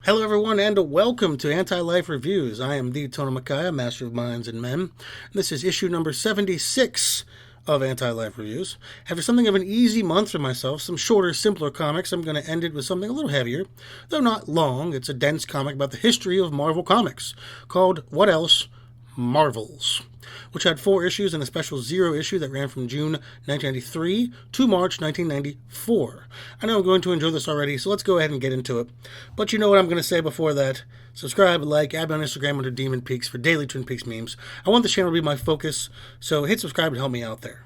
Hello, everyone, and welcome to Anti-Life Reviews. I am the Tony Makaya, Master of Minds and Men. This is issue number 76 of Anti-Life Reviews. After something of an easy month for myself, some shorter, simpler comics, I'm going to end it with something a little heavier, though not long. It's a dense comic about the history of Marvel Comics, called What Else? Marvels, which had 4 issues and a special 0 issue that ran from June 1993 to March 1994. I know I'm going to enjoy this already, so let's go ahead and get into it. But you know what I'm going to say before that. Subscribe, like, add me on Instagram under Demon Peaks for daily Twin Peaks memes. I want the channel to be my focus, so hit subscribe and help me out there.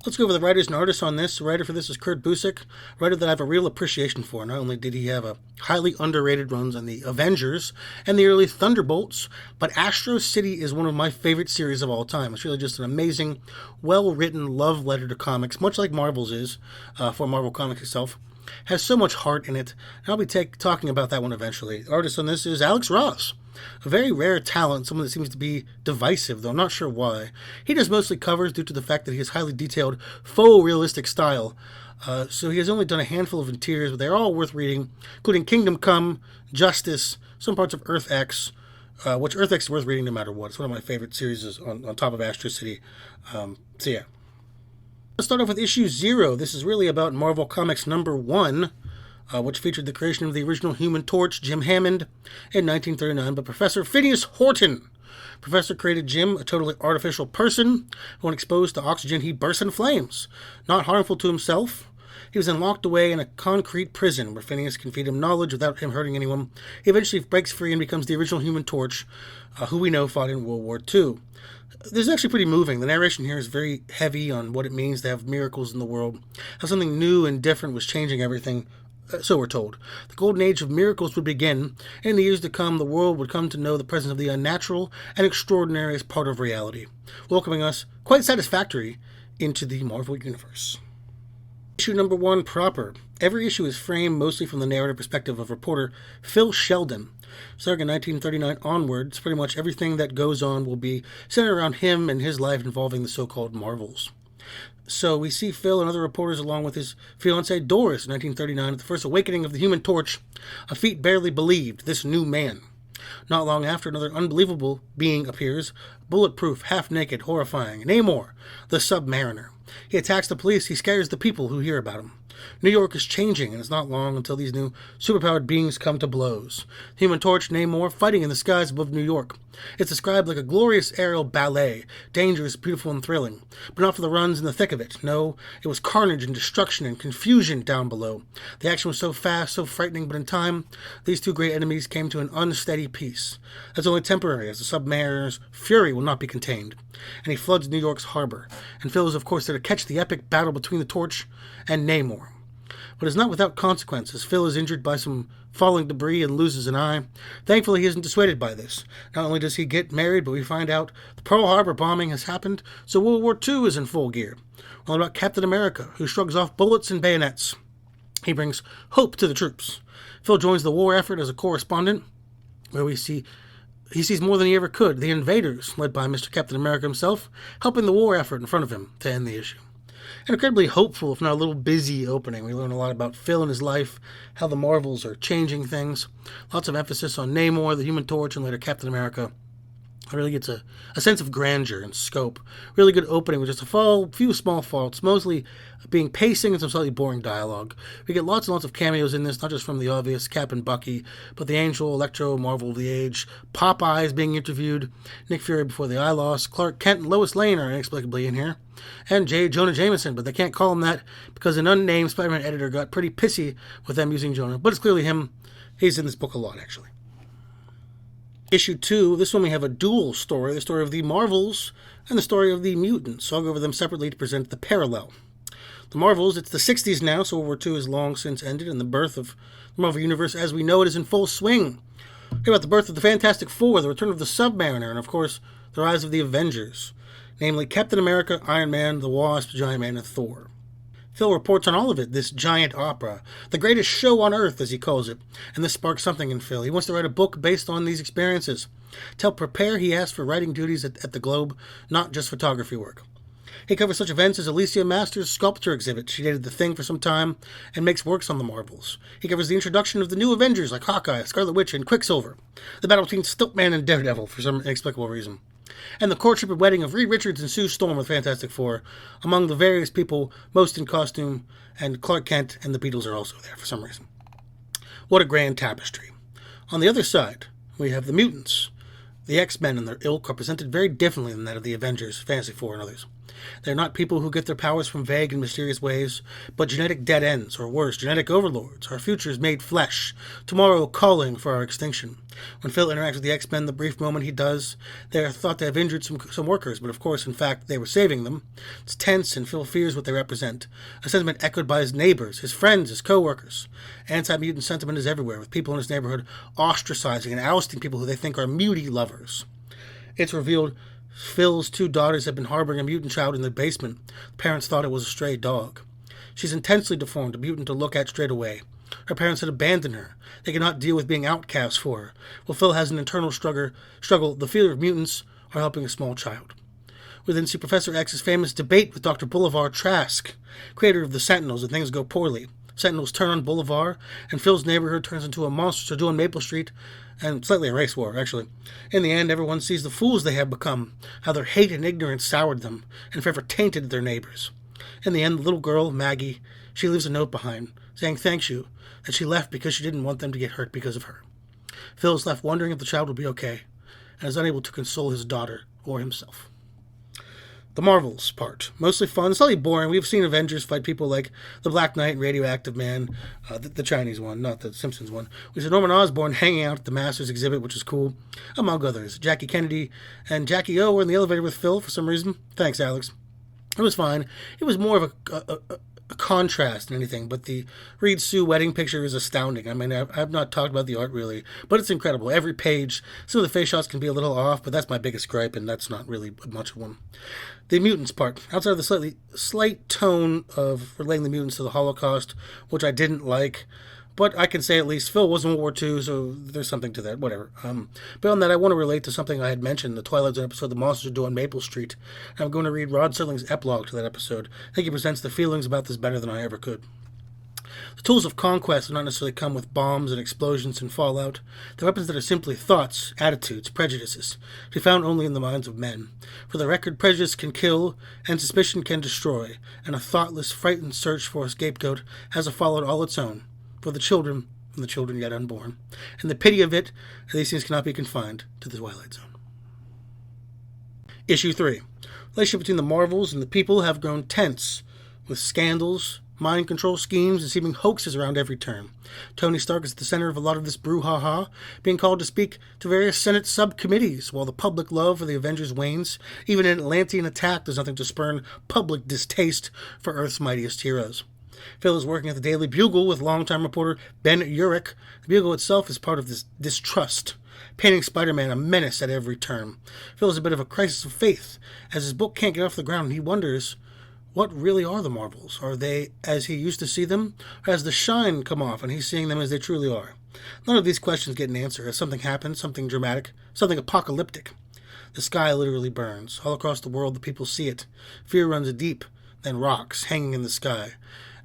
Let's go over the writers and artists on this. The writer for this is Kurt Busiek, a writer that I have a real appreciation for. Not only did he have a highly underrated runs on the Avengers and the early Thunderbolts, but Astro City is one of my favorite series of all time. It's really just an amazing, well-written love letter to comics, much like Marvel's is for Marvel Comics itself. Has so much heart in it, and I'll be talking about that one eventually. The artist on this is Alex Ross. A very rare talent, someone that seems to be divisive, though I'm not sure why. He does mostly covers due to the fact that he has highly detailed, faux realistic style. So he has only done a handful of interiors, but they're all worth reading, including Kingdom Come, Justice, some parts of Earth X, which Earth X is worth reading no matter what. It's one of my favorite series on top of Astro City. So yeah. Let's start off with issue 0. This is really about Marvel Comics number 1. Which featured the creation of the original Human Torch, Jim Hammond, in 1939 by Professor Phineas Horton. Professor created Jim, a totally artificial person. When exposed to oxygen, he burst in flames. Not harmful to himself, he was then locked away in a concrete prison where Phineas can feed him knowledge without him hurting anyone. He eventually breaks free and becomes the original Human Torch, who we know fought in World War II. This is actually pretty moving. The narration here is very heavy on what it means to have miracles in the world, how something new and different was changing everything. So we're told. The golden age of miracles would begin, and in the years to come, the world would come to know the presence of the unnatural and extraordinary as part of reality, welcoming us, quite satisfactory, into the Marvel Universe. Issue number 1 proper. Every issue is framed mostly from the narrative perspective of reporter Phil Sheldon. Starting in 1939 onwards, pretty much everything that goes on will be centered around him and his life involving the so-called Marvels. So we see Phil and other reporters along with his fiancée Doris in 1939 at the first awakening of the Human Torch, a feat barely believed, this new man. Not long after, another unbelievable being appears, bulletproof, half-naked, horrifying, Namor, the Submariner. He attacks the police, he scares the people who hear about him. New York is changing, and it's not long until these new superpowered beings come to blows. Human Torch, Namor, fighting in the skies above New York. It's described like a glorious aerial ballet, dangerous, beautiful, and thrilling, but not for the runs in the thick of it. No, it was carnage and destruction and confusion down below. The action was so fast, so frightening, but in time, these two great enemies came to an unsteady peace. That's only temporary, as the Submariner's fury will not be contained, and he floods New York's harbor, and Phil is, of course, there to catch the epic battle between the Torch and Namor. But it's not without consequences. Phil is injured by some falling debris and loses an eye. Thankfully, he isn't dissuaded by this. Not only does he get married, but we find out the Pearl Harbor bombing has happened, so World War II is in full gear. All about Captain America, who shrugs off bullets and bayonets. He brings hope to the troops. Phil joins the war effort as a correspondent, where he sees more than he ever could, the invaders, led by Mr. Captain America himself, helping the war effort in front of him to end the issue. An incredibly hopeful, if not a little busy opening. We learn a lot about Phil and his life, how the Marvels are changing things. Lots of emphasis on Namor, the Human Torch, and later Captain America. It really gets a sense of grandeur and scope. Really good opening with just a few small faults, mostly being pacing and some slightly boring dialogue. We get lots and lots of cameos in this, not just from the obvious Cap and Bucky, but the Angel, Electro, Marvel of the Age, Popeye is being interviewed, Nick Fury before the eye loss, Clark Kent and Lois Lane are inexplicably in here, and J. Jonah Jameson, but they can't call him that because an unnamed Spider-Man editor got pretty pissy with them using Jonah, but it's clearly him. He's in this book a lot, actually. Issue 2, this one we have a dual story, the story of the Marvels and the story of the Mutants. So I'll go over them separately to present the parallel. The Marvels, it's the 60s now, so World War II has long since ended, and the birth of the Marvel Universe as we know it is in full swing. Hear about the birth of the Fantastic Four, the return of the Submariner, and of course, the rise of the Avengers, namely Captain America, Iron Man, the Wasp, Giant Man, and Thor. Phil reports on all of it, this giant opera, the greatest show on earth, as he calls it, and this sparks something in Phil. He wants to write a book based on these experiences. To help prepare, he asks for writing duties at the Globe, not just photography work. He covers such events as Alicia Masters' sculpture exhibit. She dated the Thing for some time and makes works on the Marvels. He covers the introduction of the new Avengers like Hawkeye, Scarlet Witch, and Quicksilver. The battle between Stiltman and Daredevil for some inexplicable reason. And the courtship and wedding of Reed Richards and Sue Storm with Fantastic Four, among the various people most in costume, and Clark Kent and the Beatles are also there for some reason. What a grand tapestry. On the other side, we have the mutants. The X-Men and their ilk are presented very differently than that of the Avengers, Fantastic Four, and others. They're not people who get their powers from vague and mysterious ways, but genetic dead ends, or worse, genetic overlords, our futures made flesh, tomorrow calling for our extinction. When Phil interacts with the X-Men, the brief moment he does, they are thought to have injured some workers, but of course, in fact, they were saving them. It's tense, and Phil fears what they represent. A sentiment echoed by his neighbors, his friends, his co-workers. Anti-mutant sentiment is everywhere, with people in his neighborhood ostracizing and ousting people who they think are mutie lovers. It's revealed Phil's 2 daughters have been harboring a mutant child in their basement. The parents thought it was a stray dog. She's intensely deformed, a mutant to look at straight away. Her parents had abandoned her. They cannot deal with being outcasts for her. While Phil has an internal struggle, the fear of mutants are helping a small child. We then see Professor X's famous debate with Dr. Bolivar Trask, creator of the Sentinels, and things go poorly. Sentinels turn on Bolivar, and Phil's neighborhood turns into a monster to do on Maple Street, and slightly a race war, actually. In the end, everyone sees the fools they have become, how their hate and ignorance soured them, and forever tainted their neighbors. In the end, the little girl, Maggie, she leaves a note behind, saying thank you, that she left because she didn't want them to get hurt because of her. Phil is left wondering if the child will be okay, and is unable to console his daughter or himself. The Marvels part. Mostly fun, slightly boring. We've seen Avengers fight people like the Black Knight and Radioactive Man, the Chinese one, not the Simpsons one. We saw Norman Osborn hanging out at the Masters exhibit, which is cool, among others. Jackie Kennedy and Jackie O were in the elevator with Phil for some reason. Thanks, Alex. It was fine. It was more of a contrast than anything, but the Reed Sue wedding picture is astounding. I mean, I've not talked about the art really, but it's incredible. Every page, some of the face shots can be a little off, but that's my biggest gripe, and that's not really much of one. The mutants part, outside of the slight tone of relating the mutants to the Holocaust, which I didn't like, but I can say at least Phil was in World War II, so there's something to that, whatever. Beyond that, I want to relate to something I had mentioned in the Twilight Zone episode, The Monsters Do on Maple Street. And I'm going to read Rod Serling's epilogue to that episode. I think he presents the feelings about this better than I ever could. The tools of conquest do not necessarily come with bombs and explosions and fallout. They're weapons that are simply thoughts, attitudes, prejudices, to be found only in the minds of men. For the record, prejudice can kill, and suspicion can destroy, and a thoughtless, frightened search for a scapegoat has a fallout all its own, for the children and the children yet unborn. And the pity of it, these things cannot be confined to the Twilight Zone. Issue 3. Relationship between the Marvels and the people have grown tense, with scandals, mind control schemes, and seeming hoaxes around every turn. Tony Stark is at the center of a lot of this brouhaha, being called to speak to various Senate subcommittees, while the public love for the Avengers wanes. Even an Atlantean attack does nothing to spurn public distaste for Earth's mightiest heroes. Phil is working at the Daily Bugle with longtime reporter Ben Urich. The Bugle itself is part of this distrust, painting Spider-Man a menace at every turn. Phil has a bit of a crisis of faith, as his book can't get off the ground, and he wonders, what really are the Marvels? Are they as he used to see them? Or has the shine come off and he's seeing them as they truly are? None of these questions get an answer as something happens, something dramatic, something apocalyptic. The sky literally burns. All across the world, the people see it. Fear runs deep, then rocks hanging in the sky.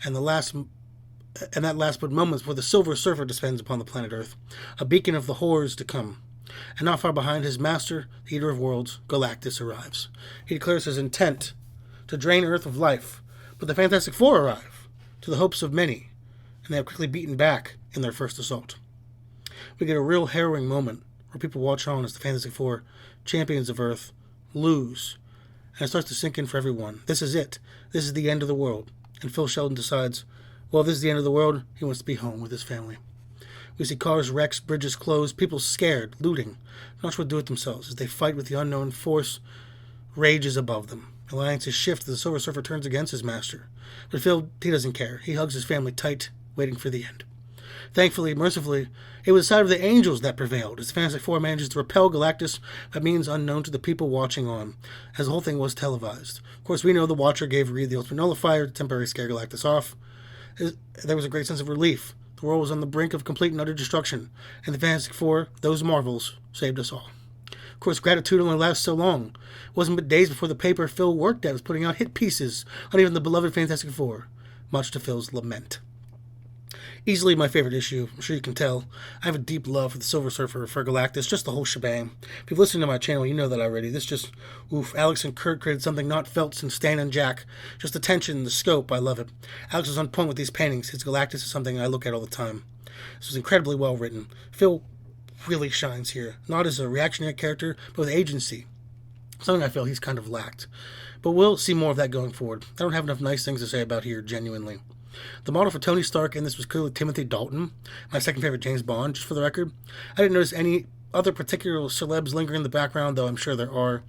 And that last but moments before the Silver Surfer descends upon the planet Earth, a beacon of the horrors to come. And not far behind his master, the Eater of Worlds, Galactus, arrives. He declares his intent to drain Earth of life, but the Fantastic Four arrive, to the hopes of many, and they are quickly beaten back in their first assault. We get a real harrowing moment where people watch on as the Fantastic Four, champions of Earth, lose, and it starts to sink in for everyone. This is it. This is the end of the world. And Phil Sheldon decides, well, if this is the end of the world, he wants to be home with his family. We see cars wrecked, bridges closed, people scared, looting, not sure what to do with themselves as they fight with the unknown force rages above them. Alliances shift as the Silver Surfer turns against his master. But Phil, he doesn't care. He hugs his family tight, waiting for the end. Thankfully, mercifully, it was the side of the angels that prevailed, as the Fantastic Four manages to repel Galactus by means unknown to the people watching on, as the whole thing was televised. Of course, we know the Watcher gave Reed the Ultimate Nullifier to temporarily scare Galactus off. There was a great sense of relief. The world was on the brink of complete and utter destruction, and the Fantastic Four, those Marvels, saved us all. Of course, gratitude only lasts so long. It wasn't but days before the paper Phil worked at was putting out hit pieces on even the beloved Fantastic Four, much to Phil's lament. Easily my favorite issue, I'm sure you can tell. I have a deep love for the Silver Surfer, for Galactus, just the whole shebang. If you've listened to my channel, you know that already. This just, Alex and Kurt created something not felt since Stan and Jack. Just the tension, the scope, I love it. Alex was on point with these paintings. His Galactus is something I look at all the time. This was incredibly well written. Phil really shines here, not as a reactionary character, but with agency. Something I feel he's kind of lacked. But we'll see more of that going forward. I don't have enough nice things to say about here, genuinely. The model for Tony Stark in this was clearly Timothy Dalton, my second favorite James Bond, just for the record. I didn't notice any other particular celebs lingering in the background, though I'm sure there are.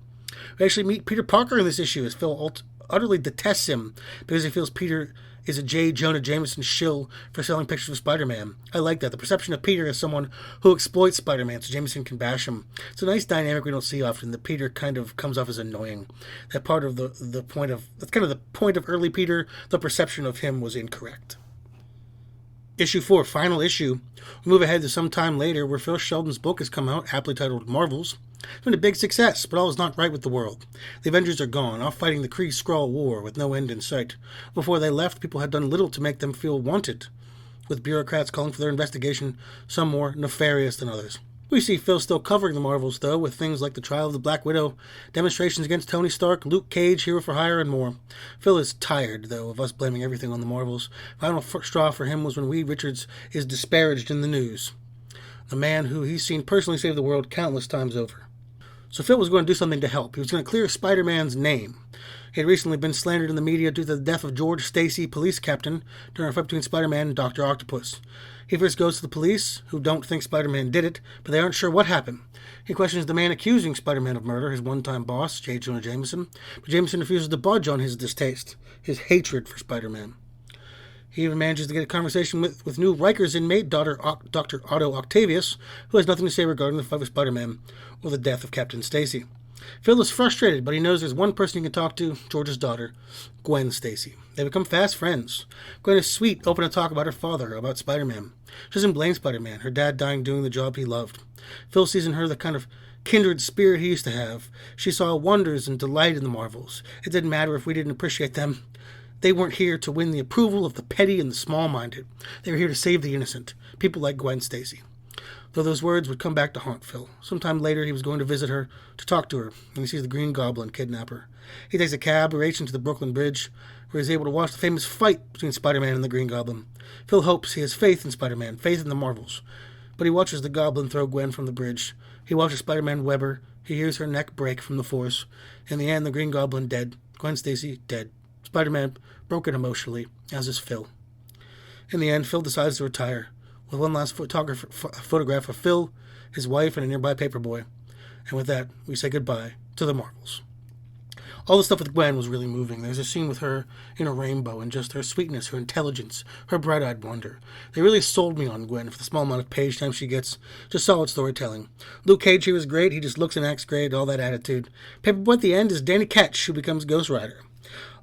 We actually meet Peter Parker in this issue, as Phil utterly detests him because he feels Peter is a J. Jonah Jameson shill for selling pictures of Spider-Man. I like that. The perception of Peter as someone who exploits Spider-Man so Jameson can bash him. It's a nice dynamic we don't see often, that Peter kind of comes off as annoying. That part of the point of, that's kind of the point of early Peter, the perception of him was incorrect. Issue 4, final issue. We move ahead to some time later where Phil Sheldon's book has come out, aptly titled Marvels. It's been a big success, but all is not right with the world. The Avengers are gone, off fighting the Kree-Skrull War with no end in sight. Before they left, people had done little to make them feel wanted, with bureaucrats calling for their investigation, some more nefarious than others. We see Phil still covering the Marvels, though, with things like the trial of the Black Widow, demonstrations against Tony Stark, Luke Cage, Hero for Hire, and more. Phil is tired, though, of us blaming everything on the Marvels. Final straw for him was when Reed Richards is disparaged in the news. The man who he's seen personally save the world countless times over. So Phil was going to do something to help. He was going to clear Spider-Man's name. He had recently been slandered in the media due to the death of George Stacy, police captain, during a fight between Spider-Man and Dr. Octopus. He first goes to the police, who don't think Spider-Man did it, but they aren't sure what happened. He questions the man accusing Spider-Man of murder, his one-time boss, J. Jonah Jameson, but Jameson refuses to budge on his distaste, his hatred for Spider-Man. He even manages to get a conversation with new Rikers inmate, Dr. Otto Octavius, who has nothing to say regarding the fight with Spider-Man or the death of Captain Stacy. Phil is frustrated, but he knows there's one person he can talk to, George's daughter, Gwen Stacy. They become fast friends. Gwen is sweet, open to talk about her father, about Spider-Man. She doesn't blame Spider-Man, her dad dying doing the job he loved. Phil sees in her the kind of kindred spirit he used to have. She saw wonders and delight in the Marvels. It didn't matter if we didn't appreciate them. They weren't here to win the approval of the petty and the small-minded. They were here to save the innocent, people like Gwen Stacy. Though those words would come back to haunt Phil. Sometime later, he was going to visit her, to talk to her, and he sees the Green Goblin kidnap her. He takes a cab, racing to the Brooklyn Bridge, where he's able to watch the famous fight between Spider-Man and the Green Goblin. Phil hopes he has faith in Spider-Man, faith in the Marvels. But he watches the Goblin throw Gwen from the bridge. He watches Spider-Man web her. He hears her neck break from the force. In the end, the Green Goblin dead. Gwen Stacy dead. Spider-Man broken emotionally, as is Phil. In the end, Phil decides to retire, with one last photograph of Phil, his wife, and a nearby paperboy. And with that, we say goodbye to the Marvels. All the stuff with Gwen was really moving. There's a scene with her in a rainbow, and just her sweetness, her intelligence, her bright-eyed wonder. They really sold me on Gwen for the small amount of page time she gets. Just solid storytelling. Luke Cage here was great. He just looks and acts great, all that attitude. Paperboy at the end is Danny Ketch, who becomes Ghost Rider.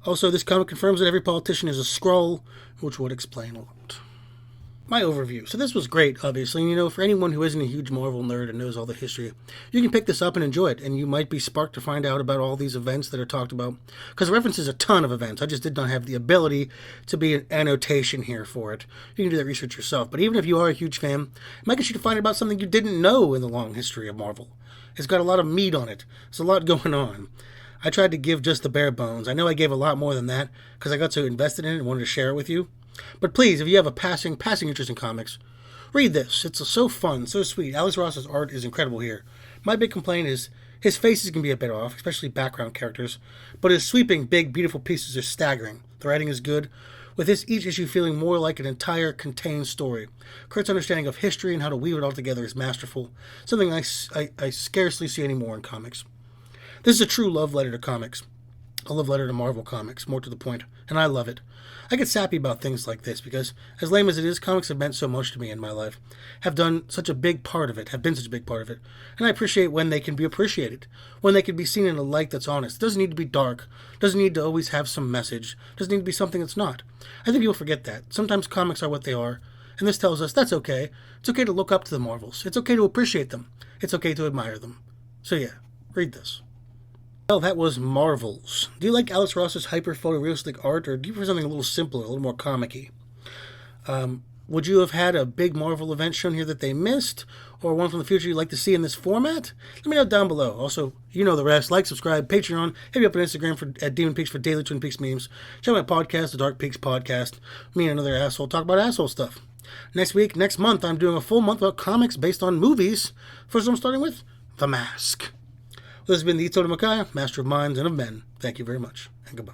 Also, this comic confirms that every politician is a Skrull, which would explain a lot. My overview. So this was great, obviously. And, for anyone who isn't a huge Marvel nerd and knows all the history, you can pick this up and enjoy it. And you might be sparked to find out about all these events that are talked about. Because it references a ton of events. I just did not have the ability to be an annotation here for it. You can do that research yourself. But even if you are a huge fan, it might get you to find out about something you didn't know in the long history of Marvel. It's got a lot of meat on it. There's a lot going on. I tried to give just the bare bones. I know I gave a lot more than that because I got so invested in it and wanted to share it with you. But please, if you have a passing interest in comics, read this. It's so fun, so sweet. Alex Ross's art is incredible here. My big complaint is his faces can be a bit off, especially background characters, but his sweeping, big, beautiful pieces are staggering. The writing is good, with each issue feeling more like an entire contained story. Kurt's understanding of history and how to weave it all together is masterful, something I scarcely see anymore in comics. This is a true love letter to comics. A love letter to Marvel Comics, more to the point, and I love it. I get sappy about things like this because, as lame as it is, comics have meant so much to me in my life, have been such a big part of it, and I appreciate when they can be appreciated, when they can be seen in a light that's honest. It doesn't need to be dark, doesn't need to always have some message, doesn't need to be something that's not. I think people forget that. Sometimes comics are what they are, and this tells us that's okay. It's okay to look up to the Marvels. It's okay to appreciate them. It's okay to admire them. So yeah, read this. Well, that was Marvels. Do you like Alex Ross's hyper photorealistic art, or do you prefer something a little simpler, a little more comic-y? Would you have had a big Marvel event shown here that they missed, or one from the future you'd like to see in this format? Let me know down below. Also, you know the rest. Like, subscribe, Patreon, hit me up on Instagram at Demon Peaks for daily Twin Peaks memes. Check out my podcast, The Dark Peaks Podcast. Me and another asshole talk about asshole stuff. Next month, I'm doing a full month about comics based on movies. First I'm starting with The Mask. Well, this has been the Totem Micaiah, Master of Minds and of Men. Thank you very much, and goodbye.